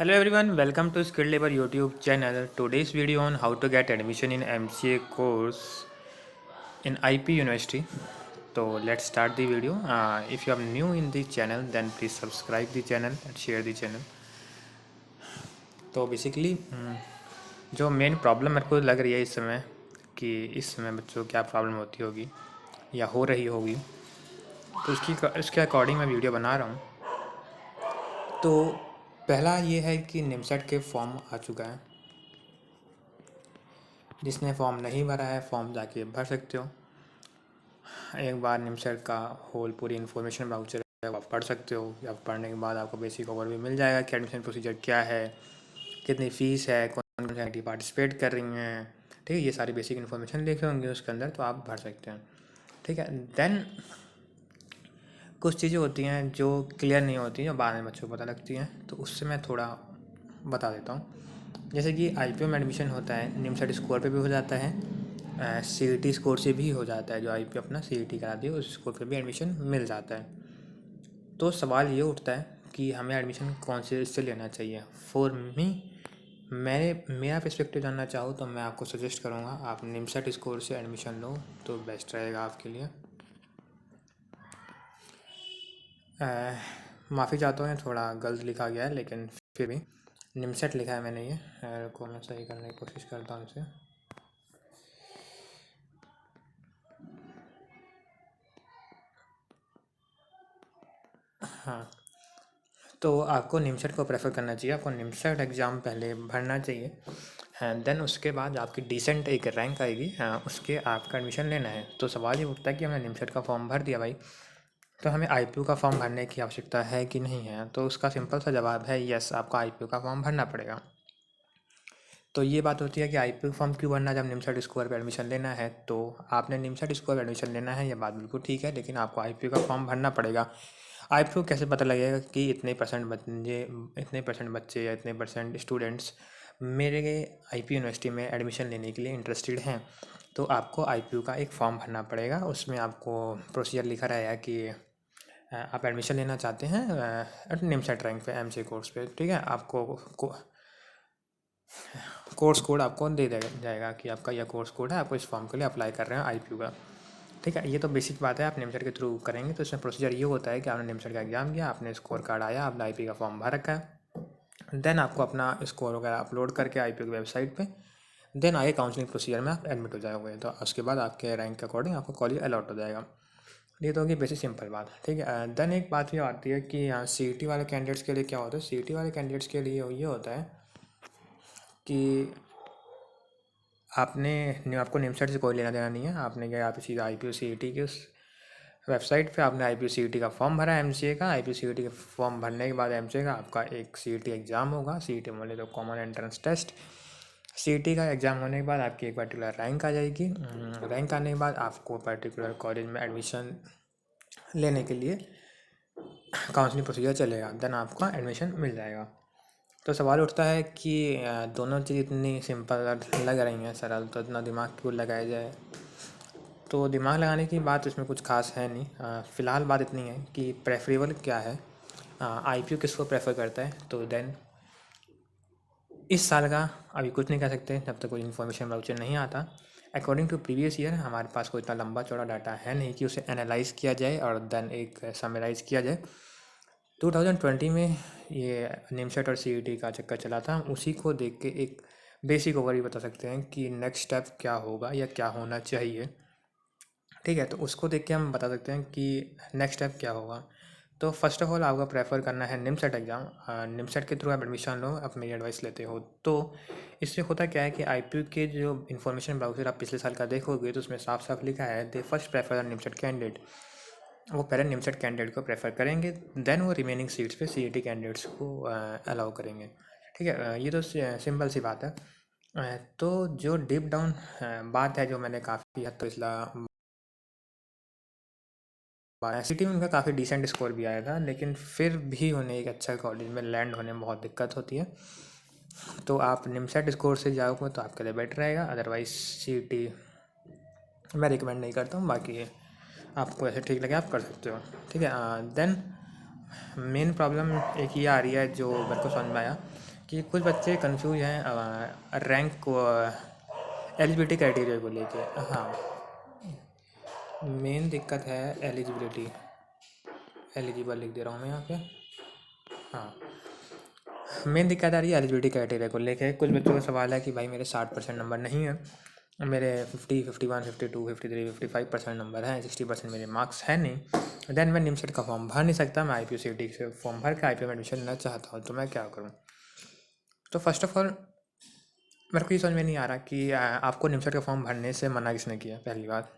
Hello everyone, welcome to Skilled Labor YouTube channel. Today's video on how to get admission in MCA course in IP University. So let's start the video. If you are new in the channel, then please subscribe the channel and share the channel. तो basically जो main problem मेरे को लग रही है इस समय कि इस समय बच्चों को क्या प्रॉब्लम होती होगी या हो रही होगी, तो उसके अकॉर्डिंग मैं वीडियो बना रहा हूँ। तो पहला ये है कि निमसेट के फॉर्म आ चुका है। जिसने फॉर्म नहीं भरा है, फॉर्म जाके भर सकते हो। एक बार निमसेट का होल पूरी इन्फॉर्मेशन वाउचर है, आप पढ़ सकते हो। या पढ़ने के बाद आपको बेसिक ओवरव्यू मिल जाएगा कि एडमिशन प्रोसीजर क्या है, कितनी फ़ीस है, कौन कौन सी एक्टिविटी पार्टिसिपेट कर रही हैं। ठीक है, ये सारी बेसिक इन्फॉर्मेशन लिखे होंगे उसके अंदर, तो आप भर सकते हैं। ठीक है, देन कुछ चीज़ें होती हैं जो क्लियर नहीं होती, जो बाद में बच्चों को पता लगती हैं, तो उससे मैं थोड़ा बता देता हूँ। जैसे कि IPO में एडमिशन होता है, निमसेट स्कोर पे भी हो जाता है, CET स्कोर से भी हो जाता है। जो IPO अपना CET कराती है उस स्कोर पे भी एडमिशन मिल जाता है। तो सवाल ये उठता है कि हमें एडमिशन कौन से इससे लेना चाहिए। फॉर मी, मेरा पर्सपेक्टिव जानना चाहूँ तो मैं आपको सजेस्ट करूँगा आप निमसेट स्कोर से एडमिशन लो तो बेस्ट रहेगा आपके लिए। माफ़ी चाहता हूँ, थोड़ा गलत लिखा गया है, लेकिन फिर भी निमसेट लिखा है मैंने। ये एरर को मैं सही करने की कोशिश करता हूँ इसे। हाँ, तो आपको निमसेट को प्रेफर करना चाहिए। आपको निमसेट एग्ज़ाम पहले भरना चाहिए, देन उसके बाद आपकी डिसेंट एक रैंक आएगी, उसके आपका एडमिशन लेना है। तो सवाल ये उठता है कि हमने निमसेट का फॉर्म भर दिया भाई, तो हमें IPO का फॉर्म भरने की आवश्यकता है कि नहीं है। तो उसका सिंपल सा जवाब है यस, आपको IPO का फॉर्म भरना पड़ेगा। तो ये बात होती है कि IPO फॉर्म क्यों भरना जब निमसेट स्कोर पर एडमिशन लेना है। तो आपने निमसेट स्कोर पर एडमिशन लेना है, ये बात बिल्कुल ठीक है, लेकिन आपको IPO का फॉर्म भरना पड़ेगा। IPO कैसे पता लगेगा कि इतने परसेंट बच्चे या इतने परसेंट स्टूडेंट्स मेरे IP यूनिवर्सिटी में एडमिशन लेने के लिए इंटरेस्टेड हैं। तो आपको IPO का एक फॉर्म भरना पड़ेगा। उसमें आपको प्रोसीजर लिखा रहेगा कि आप एडमिशन लेना चाहते हैं निमसेट रैंक पे MCA कोर्स पे। ठीक है, आपको कोर्स कोड आपको दे दिया जाएगा कि आपका यह कोर्स कोड है, आपको इस फॉर्म के लिए अप्लाई कर रहे हैं IPO का। ठीक है, ये तो बेसिक बात है। आप निमसेट के थ्रू करेंगे तो इसमें प्रोसीजर ये होता है कि आपने निमसेट का एग्ज़ाम दिया, आपने स्कोर कार्ड आया, आपने IP का फॉर्म भर रखा है। देन आपको अपना स्कोर वगैरह अपलोड करके IPO की वेबसाइट पे देन आगे काउंसलिंग प्रोसीजर में आप एडमिट हो जाओगे। तो उसके बाद आपके रैंक के अकॉर्डिंग आपको कॉलेज अलॉट हो जाएगा। ये तो होगी बेसिक सिंपल बात। ठीक है, देन एक बात ये आती है कि CET वाले कैंडिडेट्स के लिए क्या होता है। CET वाले कैंडिडेट्स के लिए ये होता है कि आपको निमसेट से कोई लेना देना नहीं है। आपने क्या, आप सीधा IPO CET की उस वेबसाइट पे आपने IPO CET का फॉर्म भरा है MCA का। IPO CET का फॉर्म भरने के बाद MCA का आपका एक CET एग्ज़ाम होगा। CET बोले तो कॉमन एंट्रेंस टेस्ट। CET का एग्ज़ाम होने के बाद आपकी एक पर्टिकुलर रैंक आ जाएगी। रैंक आने के बाद आपको पर्टिकुलर कॉलेज में एडमिशन लेने के लिए काउंसलिंग प्रोसीजर चलेगा, देन आपका एडमिशन मिल जाएगा। तो सवाल उठता है कि दोनों चीज़ इतनी सिंपल लग रही हैं, सरल, तो इतना दिमाग क्यों लगाया जाए। तो दिमाग लगाने की बात इसमें कुछ खास है नहीं। फ़िलहाल बात इतनी है कि प्रेफरेबल क्या है, IPO किसको प्रेफर करता है। तो देन इस साल का अभी कुछ नहीं कह सकते जब तक कोई इन्फॉर्मेशन वाउचर नहीं आता। अकॉर्डिंग टू प्रीवियस ईयर हमारे पास कोई इतना लंबा चौड़ा डाटा है नहीं कि उसे एनालाइज़ किया जाए और देन एक समराइज़ किया जाए। 2020 में ये निमसेट और CET का चक्कर चला था, हम उसी को देख के एक बेसिक ओवरव्यू बता सकते हैं कि नेक्स्ट स्टेप क्या होगा या क्या होना चाहिए। ठीक है, तो उसको देख के हम बता सकते हैं कि नेक्स्ट स्टेप क्या होगा। तो फर्स्ट ऑफ ऑल आपको प्रेफर करना है निमसेट एग्ज़ाम। निमसेट के थ्रू आप एडमिशन लो, आप मेरी एडवाइस लेते हो तो इससे होता क्या है कि IPO के जो इन्फॉर्मेशन ब्राउज़र आप पिछले साल का देखोगे तो उसमें साफ साफ लिखा है दे फर्स्ट प्रेफर निमसेट कैंडिडेट। वो पहले निमसेट कैंडिडेट को प्रेफर करेंगे, देन वो रिमेनिंग सीट्स पे CET कैंडिडेट्स को अलाउ करेंगे। ठीक है, ये तो सिंपल सी बात है। तो जो डीप डाउन बात है, जो मैंने काफ़ी हद तक इसला CET में उनका काफ़ी डिसेंट स्कोर भी आया था, लेकिन फिर भी उन्हें एक अच्छा कॉलेज में लैंड होने में बहुत दिक्कत होती है। तो आप निमसेट स्कोर से जाओगे तो आपके लिए बेटर रहेगा, अदरवाइज़ CET मैं रिकमेंड नहीं करता हूँ। बाकी आपको ऐसे ठीक लगे आप कर सकते हो। ठीक है, देन मेन प्रॉब्लम एक ये आ रही है जो मेरे को समझ में आया कि कुछ बच्चे कंफ्यूज हैं रैंक को एलिजिबिलिटी क्राइटेरिया को लेके। हाँ, मेन दिक्कत है एलिजिबिलिटी। एलिजिबल लिख दे रहा हूँ मैं यहाँ पे। हाँ, मेन दिक्कत आ रही है एलिजिबिलिटी क्राइटेरिया को लेके। कुछ बच्चों का सवाल है कि भाई मेरे 60% नंबर नहीं है, मेरे 50, 51, 52, 53, 55% नंबर हैं, 60% मेरे मार्क्स हैं नहीं, देन मैं निमसेट का फॉर्म भर नहीं सकता, मैं IPUCET से फॉर्म भर के IPO में एडमिशन लेना चाहता हूँ, तो मैं क्या करूँ? तो फर्स्ट ऑफ ऑल मेरे को ये समझ में नहीं आ रहा कि आपको निमसेट का फॉर्म भरने से मना किसने किया। पहली बात,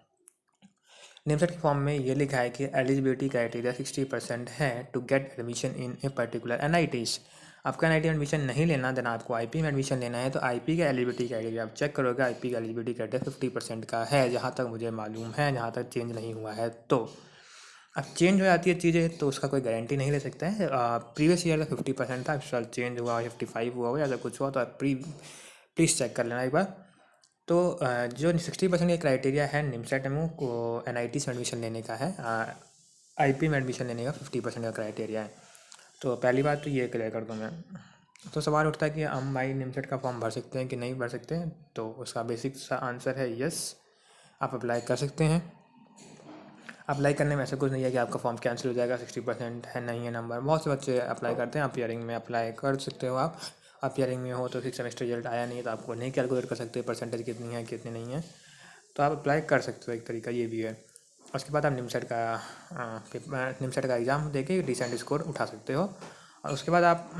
निमसेट के फॉर्म में ये लिखा है कि एलिजिबिलिटी क्राइटेरिया 60% है to get admission in a particular NITs। आपका NIT में एडमिशन नहीं लेना, देन आपको IP में एडमिशन लेना है, तो IP का एलिजिबिलिटी क्राइटेरिया आप चेक करोगे, IP का एलिजिबिलिटी क्राइटेरिया 50% का है, जहाँ तक मुझे मालूम है, जहाँ तक चेंज नहीं हुआ है। तो अब चेंज हो जाती है चीज़ें तो उसका कोई गारंटी नहीं ले सकता है। प्रीवियस ईयर का 50% था, इस साल चेंज हुआ, 55 हुआ हो या कुछ हुआ, तो आप प्लीज़ चेक कर लेना एक बार। तो जो 60% का क्राइटेरिया है निमसेट में को NIT से एडमिशन लेने का है, IP में एडमिशन लेने का 50% का क्राइटेरिया है। तो पहली बात तो ये क्लियर कर दूँ मैं। तो सवाल उठता है कि हम भाई निमसेट का फॉर्म भर सकते हैं कि नहीं भर सकते हैं, तो उसका बेसिक सा आंसर है यस, आप अप्लाई कर सकते हैं। अप्लाई करने में ऐसा कुछ नहीं है कि आपका फॉर्म कैंसिल हो जाएगा, 60% है नहीं है नंबर। बहुत से बच्चे अप्लाई करते हैं, आप ईयरिंग में अप्लाई कर सकते हो। आप ईयरिंग में हो तो 6 सेमेस्टर रिजल्ट आया नहीं है, तो आपको नहीं कैलकुलेट कर सकते परसेंटेज कितनी है कितनी नहीं है, तो आप अप्लाई कर सकते हो, एक तरीका ये भी है। उसके बाद आप निमसेट का एग्ज़ाम दे के डिसेंट स्कोर उठा सकते हो, और उसके बाद आप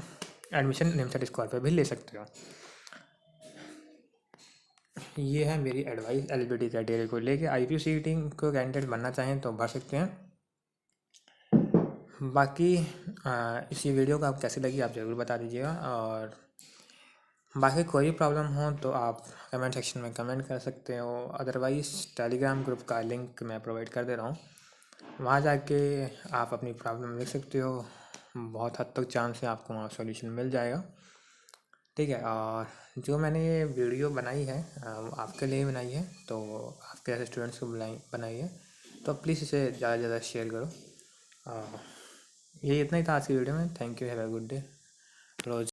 एडमिशन निमसेट स्कोर पे भी ले सकते हो। ये है मेरी एडवाइस एलिजिबिलिटी क्राइटेरिया को लेके। IPUCET को कैंडिडेट बनना चाहें तो भर सकते हैं। बाकी इस वीडियो को आप कैसी लगी आप ज़रूर बता दीजिएगा, और बाकी कोई प्रॉब्लम हो तो आप कमेंट सेक्शन में कमेंट कर सकते हो। अदरवाइज़ टेलीग्राम ग्रुप का लिंक मैं प्रोवाइड कर दे रहा हूँ, वहाँ जाके आप अपनी प्रॉब्लम लिख सकते हो, बहुत हद तक चांस है आपको वहाँ सॉल्यूशन मिल जाएगा। ठीक है, और जो मैंने ये वीडियो बनाई है आपके लिए बनाई है, तो आपके ऐसे स्टूडेंट्स को बनाई है, तो प्लीज़ इसे ज़्यादा से ज़्यादा शेयर करो। ये इतना ही था आज की वीडियो में। Thank you, have a good day. Rose